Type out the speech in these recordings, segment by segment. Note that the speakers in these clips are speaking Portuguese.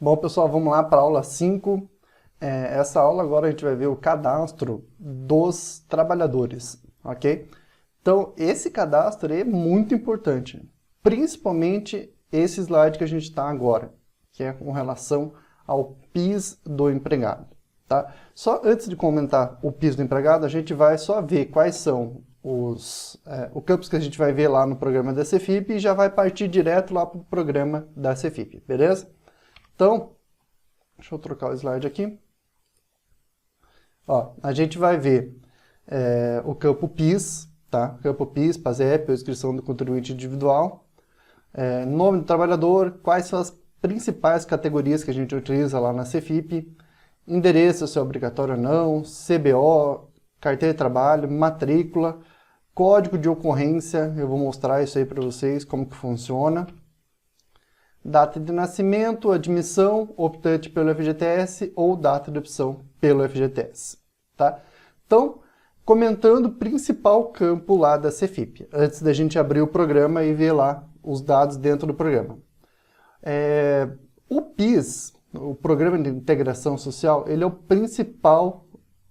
Bom, pessoal, vamos lá para a aula 5. Essa aula agora a gente vai ver o cadastro dos trabalhadores, ok? Então, esse cadastro é muito importante, principalmente esse slide que a gente está agora, que é com relação ao PIS do empregado, tá? Só antes de comentar o PIS do empregado, a gente vai só ver quais são os campos que a gente vai ver lá no programa da Cefip e já vai partir direto lá para o programa da Cefip, beleza? Então, deixa eu trocar o slide aqui. Ó, a gente vai ver o campo PIS, tá? Campo PIS, PASEP, ou inscrição do contribuinte individual. Nome do trabalhador, quais são as principais categorias que a gente utiliza lá na Cefip. Endereço, se é obrigatório ou não. CBO, carteira de trabalho, matrícula, código de ocorrência. Eu vou mostrar isso aí para vocês, como que funciona. Data de nascimento, admissão, optante pelo FGTS ou data de opção pelo FGTS, tá? Então, comentando o principal campo lá da Cefip, antes da gente abrir o programa e ver lá os dados dentro do programa. O PIS, o Programa de Integração Social, ele é o principal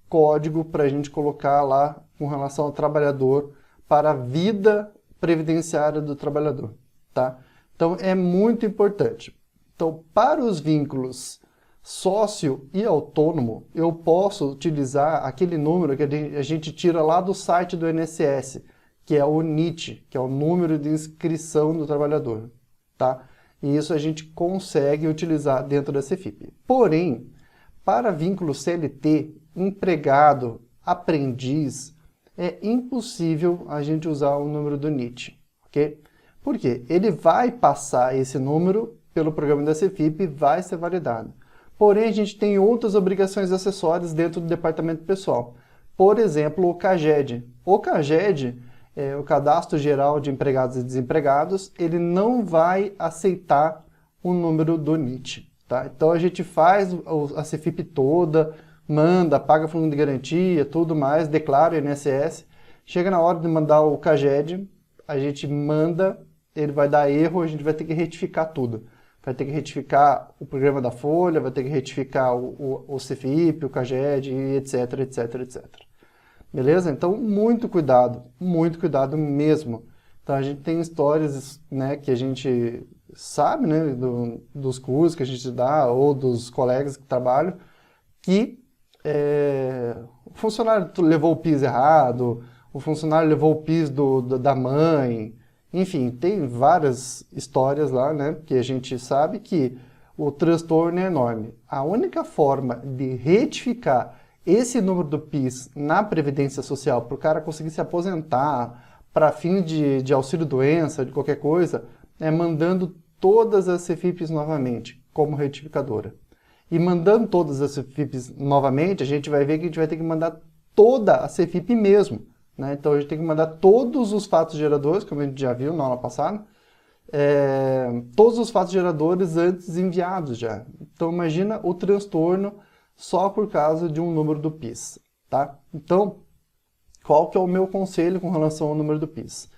código para a gente colocar lá com relação ao trabalhador para a vida previdenciária do trabalhador, tá? Então, é muito importante. Então, para os vínculos sócio e autônomo, eu posso utilizar aquele número que a gente tira lá do site do INSS, que é o NIT, que é o número de inscrição do trabalhador, tá? E isso a gente consegue utilizar dentro da Cefip. Porém, para vínculo CLT, empregado, aprendiz, é impossível a gente usar o número do NIT, ok? Por quê? Ele vai passar esse número pelo programa da Cefip e vai ser validado. Porém, a gente tem outras obrigações acessórias dentro do departamento pessoal. Por exemplo, o CAGED. O CAGED, o Cadastro Geral de Empregados e Desempregados, ele não vai aceitar o número do NIT, tá? Então, a gente faz a Cefip toda, manda, paga fundo de garantia, tudo mais, declara o INSS. Chega na hora de mandar o CAGED, a gente manda, ele vai dar erro, a gente vai ter que retificar tudo. Vai ter que retificar o programa da Folha, vai ter que retificar o Cefip, o CAGED, etc, etc, etc. Beleza? Então, muito cuidado mesmo. Então, a gente tem histórias, né, que a gente sabe, né, dos cursos que a gente dá, ou dos colegas que trabalham, que o funcionário levou o PIS errado, o funcionário levou o PIS da mãe. Enfim, tem várias histórias lá, né, que a gente sabe que o transtorno é enorme. A única forma de retificar esse número do PIS na Previdência Social para o cara conseguir se aposentar, para fim de auxílio-doença, de qualquer coisa, é mandando todas as CEFIPs novamente, como retificadora. E mandando todas as CEFIPs novamente, a gente vai ver que a gente vai ter que mandar toda a CEFIP mesmo. Né? Então, a gente tem que mandar todos os fatos geradores, como a gente já viu na aula passada, todos os fatos geradores antes enviados já. Então, imagina o transtorno só por causa de um número do PIS. Tá? Então, qual que é o meu conselho com relação ao número do PIS?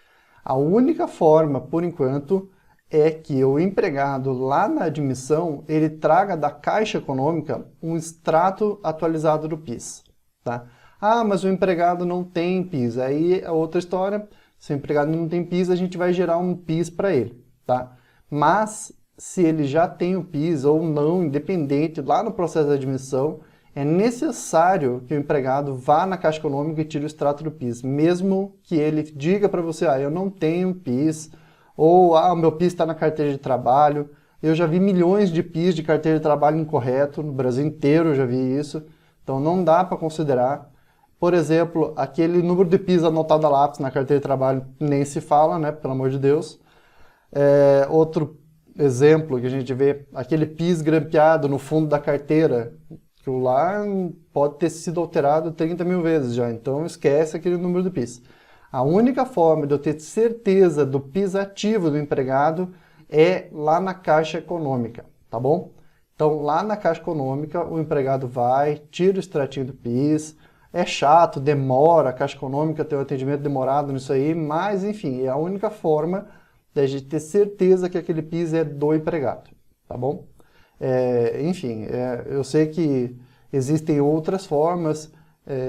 A única forma, por enquanto, é que o empregado lá na admissão, ele traga da Caixa Econômica um extrato atualizado do PIS. Tá? Ah, mas o empregado não tem PIS. Aí é outra história. Se o empregado não tem PIS, a gente vai gerar um PIS para ele, tá? Mas, se ele já tem o PIS ou não, independente, lá no processo de admissão, é necessário que o empregado vá na Caixa Econômica e tire o extrato do PIS. Mesmo que ele diga para você, eu não tenho PIS, ou o meu PIS está na carteira de trabalho. Eu já vi milhões de PIS de carteira de trabalho incorreto, no Brasil inteiro eu já vi isso. Então, não dá para considerar. Por exemplo, aquele número de PIS anotado a lápis na carteira de trabalho nem se fala, né? Pelo amor de Deus. Outro exemplo que a gente vê, aquele PIS grampeado no fundo da carteira, que o lá pode ter sido alterado 30 mil vezes já, então esquece aquele número do PIS. A única forma de eu ter certeza do PIS ativo do empregado é lá na Caixa Econômica, tá bom? Então, lá na Caixa Econômica, o empregado vai, tira o extratinho do PIS. É chato, demora, a Caixa Econômica tem um atendimento demorado nisso aí, mas enfim, é a única forma de a gente ter certeza que aquele PIS é do empregado, tá bom? Enfim, eu sei que existem outras formas,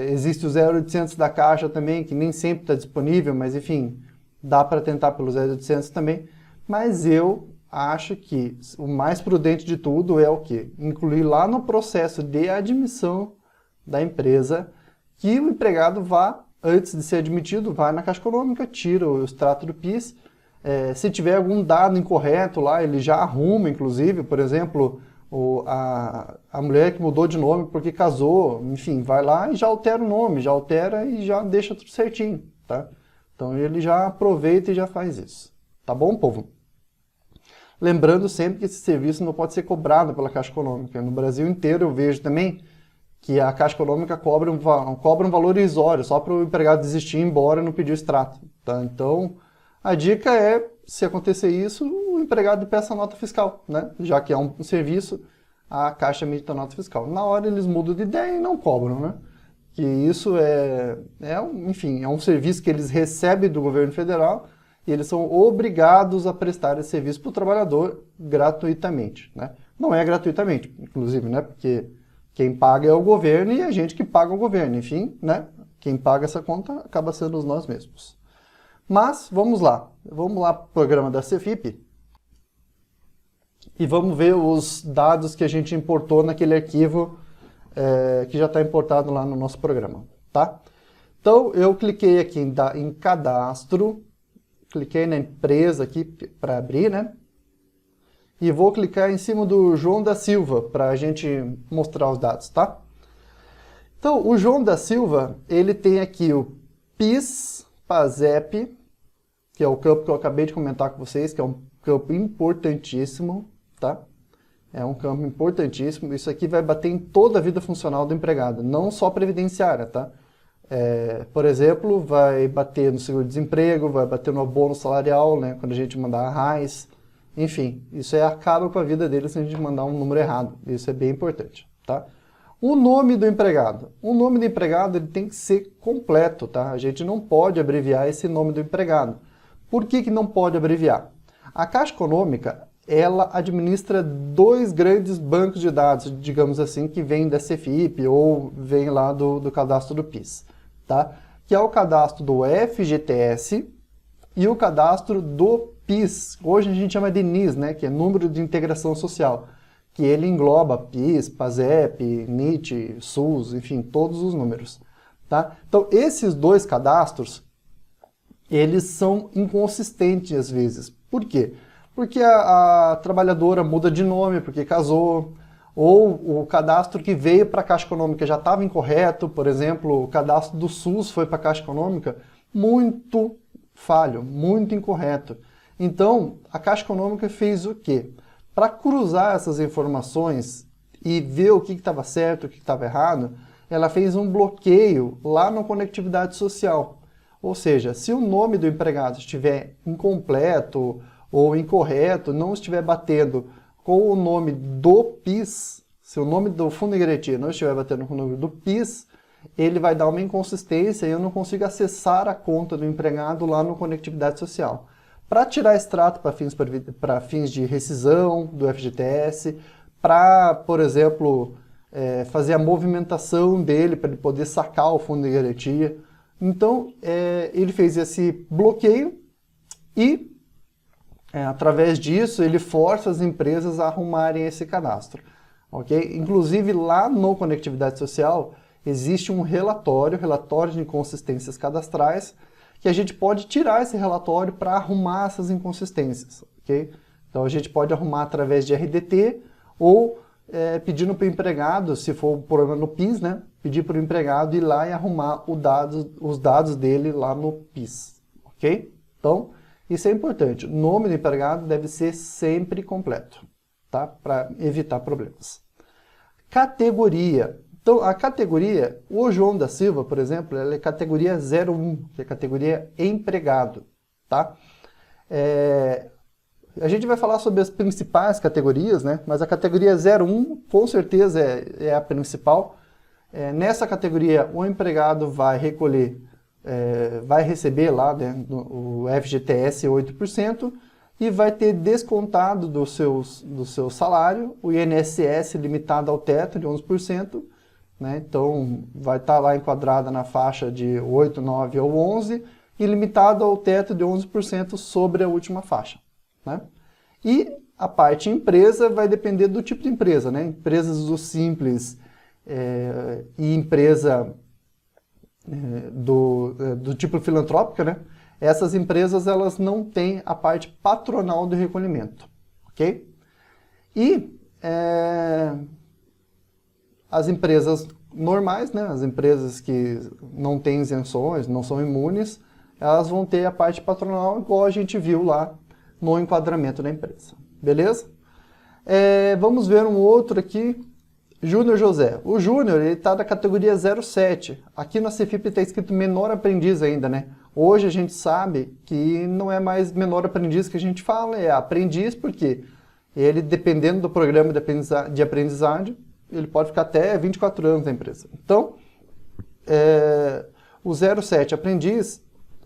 existe o 0800 da Caixa também, que nem sempre está disponível, mas enfim, dá para tentar pelo 0800 também, mas eu acho que o mais prudente de tudo é o quê? Incluir lá no processo de admissão da empresa que o empregado vá, antes de ser admitido, vá na Caixa Econômica, tira o extrato do PIS. Se tiver algum dado incorreto lá, ele já arruma, inclusive, por exemplo, a mulher que mudou de nome porque casou, enfim, vai lá e já altera o nome, já altera e já deixa tudo certinho, tá? Então ele já aproveita e já faz isso. Tá bom, povo? Lembrando sempre que esse serviço não pode ser cobrado pela Caixa Econômica. No Brasil inteiro eu vejo também que a Caixa Econômica cobra um valor irrisório, só para o empregado desistir e ir embora e não pedir o extrato. Tá? Então, a dica é, se acontecer isso, o empregado peça a nota fiscal, né? Já que é um serviço, a Caixa emite a nota fiscal. Na hora eles mudam de ideia e não cobram, né? Que isso enfim, é um serviço que eles recebem do governo federal e eles são obrigados a prestar esse serviço para o trabalhador gratuitamente, né? Não é gratuitamente, inclusive, né? Porque quem paga é o governo e a gente que paga o governo. Enfim, né? Quem paga essa conta acaba sendo nós mesmos. Mas, vamos lá. Vamos lá para o programa da Cefip e vamos ver os dados que a gente importou naquele arquivo que já está importado lá no nosso programa, tá? Então, eu cliquei aqui em cadastro, cliquei na empresa aqui para abrir, né? E vou clicar em cima do João da Silva para a gente mostrar os dados, tá? Então, o João da Silva, ele tem aqui o PIS, PASEP, que é o campo que eu acabei de comentar com vocês, que é um campo importantíssimo, tá? É um campo importantíssimo. Isso aqui vai bater em toda a vida funcional do empregado, não só previdenciária, tá? Por exemplo, vai bater no seguro-desemprego, vai bater no abono salarial, né? Quando a gente mandar a RAIS. Enfim, isso aí acaba com a vida dele se a gente mandar um número errado. Isso é bem importante, tá? O nome do empregado. O nome do empregado ele tem que ser completo, tá? A gente não pode abreviar esse nome do empregado. Por que não pode abreviar? A Caixa Econômica, ela administra dois grandes bancos de dados, digamos assim, que vêm da Cefip ou vêm lá do cadastro do PIS, tá? Que é o cadastro do FGTS e o cadastro do PIS. Hoje a gente chama de NIS, né? Que é Número de Integração Social, que ele engloba PIS, PASEP, NIT, SUS, enfim, todos os números, tá? Então, esses dois cadastros, eles são inconsistentes às vezes. Por quê? Porque a trabalhadora muda de nome porque casou, ou o cadastro que veio para a Caixa Econômica já estava incorreto, por exemplo, o cadastro do SUS foi para a Caixa Econômica, muito falho, muito incorreto. Então, a Caixa Econômica fez o quê? Para cruzar essas informações e ver o que estava certo, o que estava errado, ela fez um bloqueio lá no Conectividade Social. Ou seja, se o nome do empregado estiver incompleto ou incorreto, não estiver batendo com o nome do PIS, se o nome do fundo de garantia não estiver batendo com o nome do PIS, ele vai dar uma inconsistência e eu não consigo acessar a conta do empregado lá no Conectividade Social. Para tirar extrato para fins de rescisão do FGTS, para, por exemplo, fazer a movimentação dele para ele poder sacar o fundo de garantia. Então, ele fez esse bloqueio e, através disso, ele força as empresas a arrumarem esse cadastro. Okay? Inclusive, lá no Conectividade Social, existe um relatório de inconsistências cadastrais, que a gente pode tirar esse relatório para arrumar essas inconsistências. Okay? Então, a gente pode arrumar através de RDT ou pedindo para o empregado, se for um problema no PIS, né? Pedir para o empregado ir lá e arrumar os dados dele lá no PIS. Ok? Então, isso é importante. O nome do empregado deve ser sempre completo, tá? Para evitar problemas. Categoria. Então, a categoria, o João da Silva, por exemplo, ela é categoria 01, que é categoria empregado, tá? A gente vai falar sobre as principais categorias, né? Mas a categoria 01, com certeza, é a principal. Nessa categoria, o empregado vai recolher, vai receber lá, né, o FGTS 8%, e vai ter descontado do seu salário o INSS limitado ao teto de 11%, né? Então vai estar lá enquadrada na faixa de 8, 9 ou 11 e limitado ao teto de 11% sobre a última faixa, né? E a parte empresa vai depender do tipo de empresa, né? Empresas do Simples e empresa do tipo filantrópica, né? Essas empresas elas não têm a parte patronal do recolhimento, ok? E as empresas normais, né? As empresas que não têm isenções, não são imunes, elas vão ter a parte patronal igual a gente viu lá no enquadramento da empresa, beleza? Vamos ver um outro aqui, Júnior José. O Júnior está da categoria 07. Aqui na Cefip está escrito menor aprendiz ainda, né? Hoje a gente sabe que não é mais menor aprendiz que a gente fala, é aprendiz, porque ele, dependendo do programa de aprendizagem, ele pode ficar até 24 anos na empresa. Então, o 07 aprendiz,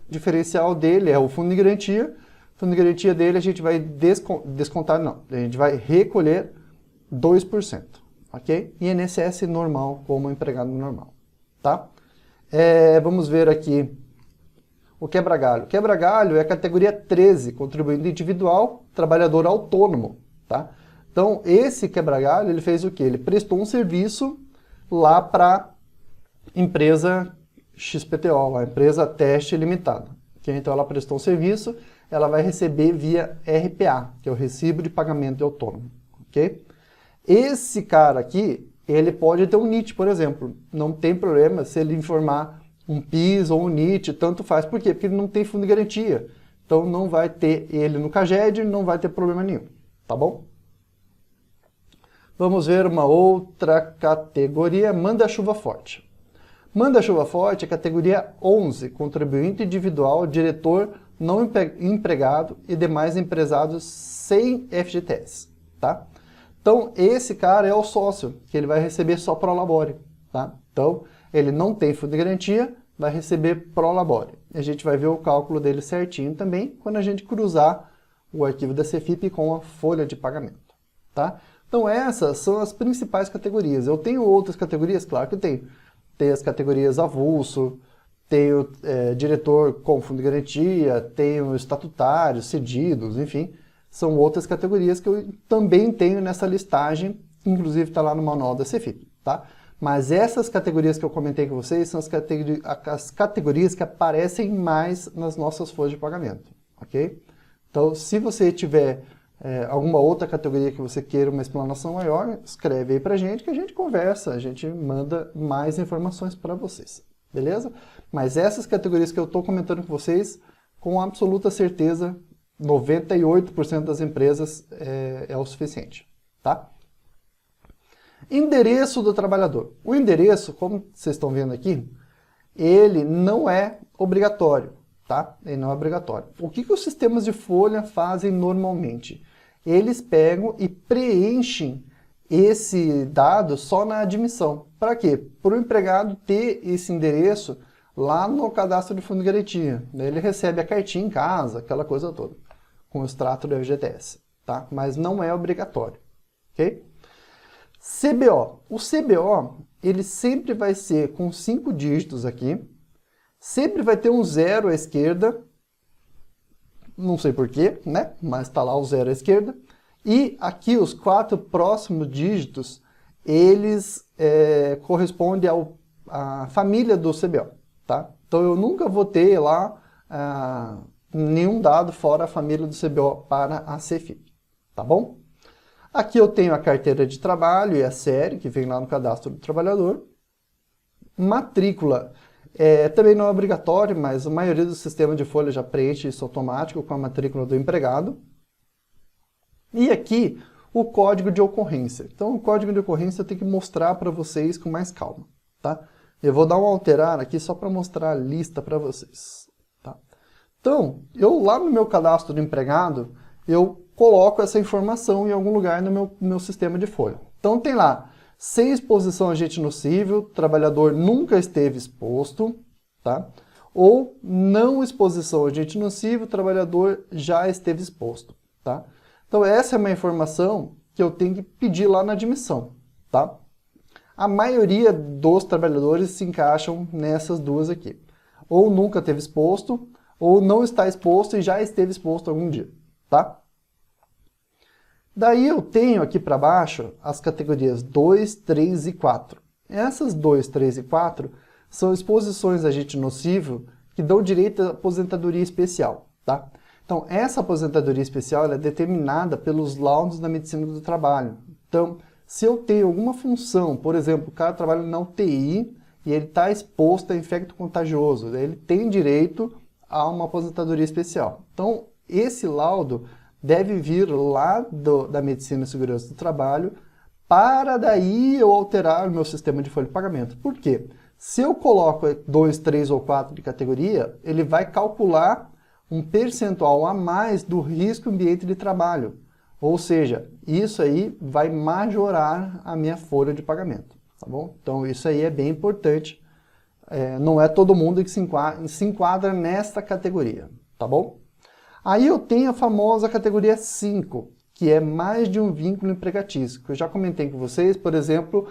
diferencial dele é o fundo de garantia. O fundo de garantia dele a gente vai descontar, não, a gente vai recolher 2%, ok? INSS normal, como empregado normal, tá? Vamos ver aqui o quebra-galho. Quebra-galho é a categoria 13, contribuinte individual, trabalhador autônomo, tá? Então, esse quebra-galho, ele fez o quê? Ele prestou um serviço lá para empresa XPTO, a empresa teste limitada. Okay? Então, ela prestou um serviço, ela vai receber via RPA, que é o Recibo de Pagamento de Autônomo, ok? Esse cara aqui, ele pode ter um NIT, por exemplo. Não tem problema se ele informar um PIS ou um NIT, tanto faz. Por quê? Porque ele não tem fundo de garantia. Então não vai ter ele no CAGED, não vai ter problema nenhum, tá bom? Vamos ver uma outra categoria, manda-chuva forte. Manda-chuva forte é categoria 11, contribuinte individual, diretor não empregado e demais empresários sem FGTS, tá? Então, esse cara é o sócio, que ele vai receber só pro labore, tá? Então, ele não tem fundo de garantia, vai receber pro labore. A gente vai ver o cálculo dele certinho também, quando a gente cruzar o arquivo da Cefip com a folha de pagamento, tá? Então, essas são as principais categorias. Eu tenho outras categorias? Claro que eu tenho. Tem as categorias avulso, tenho diretor com fundo de garantia, tenho estatutários, cedidos, enfim. São outras categorias que eu também tenho nessa listagem, inclusive está lá no manual da Cefip, tá? Mas essas categorias que eu comentei com vocês são as categorias que aparecem mais nas nossas folhas de pagamento, ok? Então, se você tiver alguma outra categoria que você queira uma explanação maior, escreve aí pra gente que a gente conversa, a gente manda mais informações para vocês, beleza? Mas essas categorias que eu estou comentando com vocês, com absoluta certeza, 98% das empresas é o suficiente, tá? Endereço do trabalhador. O endereço, como vocês estão vendo aqui, ele não é obrigatório, tá? Ele não é obrigatório. O que os sistemas de folha fazem normalmente? Eles pegam e preenchem esse dado só na admissão. Para quê? Para o empregado ter esse endereço lá no cadastro de fundo de garantia. Ele recebe a cartinha em casa, aquela coisa toda, com o extrato do FGTS, tá? Mas não é obrigatório, ok? CBO. O CBO, ele sempre vai ser com 5 dígitos aqui, sempre vai ter um 0 à esquerda, não sei porquê, né? Mas está lá o 0 à esquerda. E aqui os 4 próximos dígitos, eles correspondem à família do CBO, tá? Então eu nunca vou ter lá nenhum dado fora a família do CBO para a Cefip, tá bom? Aqui eu tenho a carteira de trabalho e a série, que vem lá no cadastro do trabalhador. Matrícula. Também não é obrigatório, mas a maioria dos sistemas de folha já preenche isso automático com a matrícula do empregado. E aqui, o código de ocorrência. Então, o código de ocorrência eu tenho que mostrar para vocês com mais calma, tá? Eu vou dar um alterar aqui só para mostrar a lista para vocês, tá? Então, eu lá no meu cadastro do empregado, eu coloco essa informação em algum lugar no meu sistema de folha. Então, tem lá, sem exposição a agente nocível, trabalhador nunca esteve exposto, tá? Ou não exposição a agente nocivo, trabalhador já esteve exposto. tá? Então essa é uma informação que eu tenho que pedir lá na admissão, tá? A maioria dos trabalhadores se encaixam nessas duas aqui. Ou nunca teve exposto, ou não está exposto e já esteve exposto algum dia, tá? Daí eu tenho aqui para baixo as categorias 2, 3 e 4. Essas 2, 3 e 4 são exposições a agente nocivo que dão direito à aposentadoria especial, tá? Então, essa aposentadoria especial ela é determinada pelos laudos da medicina do trabalho. Então, se eu tenho alguma função, por exemplo, o cara trabalha na UTI e ele está exposto a infecto contagioso, ele tem direito a uma aposentadoria especial. Então, esse laudo deve vir lá da Medicina e Segurança do Trabalho para daí eu alterar o meu sistema de folha de pagamento. Por quê? Se eu coloco 2, 3 ou 4 de categoria, ele vai calcular um percentual a mais do risco ambiente de trabalho. Ou seja, isso aí vai majorar a minha folha de pagamento, tá bom? Então isso aí é bem importante. Não é todo mundo que se enquadra nesta categoria, tá bom? Aí eu tenho a famosa categoria 5, que é mais de um vínculo empregatício, que eu já comentei com vocês, por exemplo,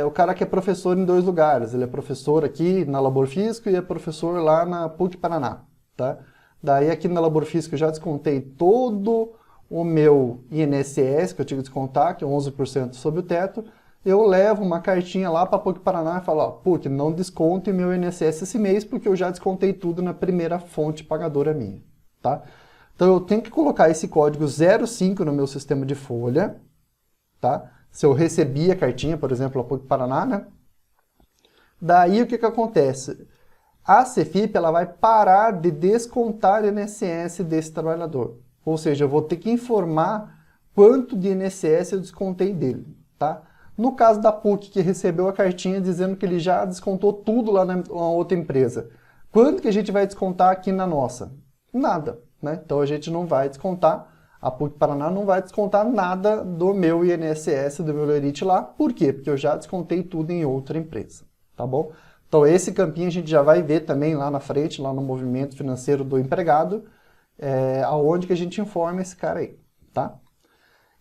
o cara que é professor em 2 lugares, ele é professor aqui na Labor Físico e é professor lá na PUC Paraná, tá? Daí aqui na Labor Físico eu já descontei todo o meu INSS, que eu tive que descontar, que é 11% sobre o teto, eu levo uma cartinha lá para a PUC Paraná e falo, ó, PUC, não desconte meu INSS esse mês, porque eu já descontei tudo na primeira fonte pagadora minha, tá? Então eu tenho que colocar esse código 05 no meu sistema de folha, tá? Se eu recebi a cartinha, por exemplo, a PUC Paraná, né? Daí o que acontece? A CEFIP ela vai parar de descontar INSS desse trabalhador. Ou seja, eu vou ter que informar quanto de INSS eu descontei dele, tá? No caso da PUC, que recebeu a cartinha dizendo que ele já descontou tudo lá na outra empresa, quanto que a gente vai descontar aqui na nossa? Nada, né? Então a gente não vai descontar, a PUC Paraná não vai descontar nada do meu INSS, do meu Lerite lá. Por quê? Porque eu já descontei tudo em outra empresa, tá bom? Então esse campinho a gente já vai ver também lá na frente, lá no movimento financeiro do empregado, aonde que a gente informa esse cara aí, tá?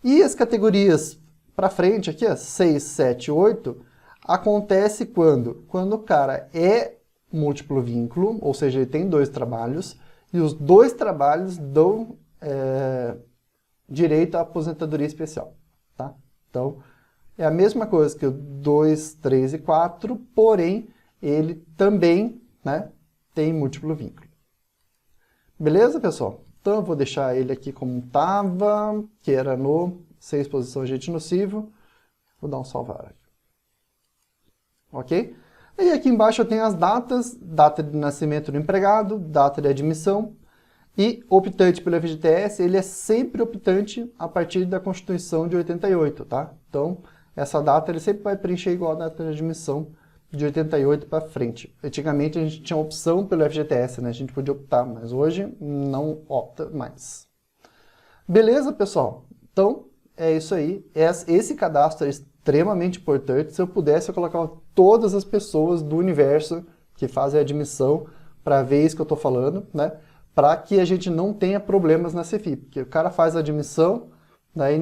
E as categorias para frente aqui, ó, 6, 7, 8, acontece quando o cara é múltiplo vínculo, ou seja, ele tem 2 trabalhos, e os 2 trabalhos dão direito à aposentadoria especial, tá? Então, é a mesma coisa que o 2, 3 e 4, porém, ele também, né, tem múltiplo vínculo. Beleza, pessoal? Então, eu vou deixar ele aqui como estava, que era no 6 posição agente nocivo. Vou dar um salvar aqui. Ok? E aqui embaixo eu tenho as datas, data de nascimento do empregado, data de admissão, e optante pelo FGTS, ele é sempre optante a partir da Constituição de 88, tá? Então, essa data ele sempre vai preencher igual a data de admissão de 88 para frente. Antigamente a gente tinha opção pelo FGTS, né? A gente podia optar, mas hoje não opta mais. Beleza, pessoal? Então, é isso aí. Esse cadastro é extremamente importante. Se eu pudesse, eu colocava todas as pessoas do universo que fazem a admissão para ver isso que eu estou falando, né? Para que a gente não tenha problemas na CEFIP. Porque o cara faz a admissão, daí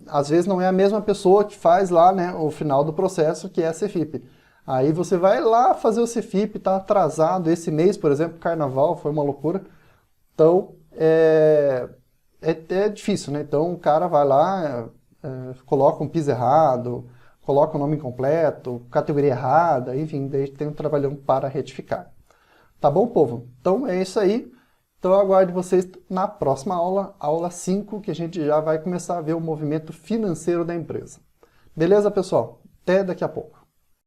às vezes não é a mesma pessoa que faz lá, né, o final do processo, que é a CEFIP. Aí você vai lá fazer o CEFIP, está atrasado. Esse mês, por exemplo, carnaval, foi uma loucura. Então, é difícil, né? Então o cara vai lá, coloca um PIS errado, coloca o nome incompleto, categoria errada, enfim, daí tem um trabalhão para retificar. Tá bom, povo? Então é isso aí. Então eu aguardo vocês na próxima aula, aula 5, que a gente já vai começar a ver o movimento financeiro da empresa. Beleza, pessoal? Até daqui a pouco.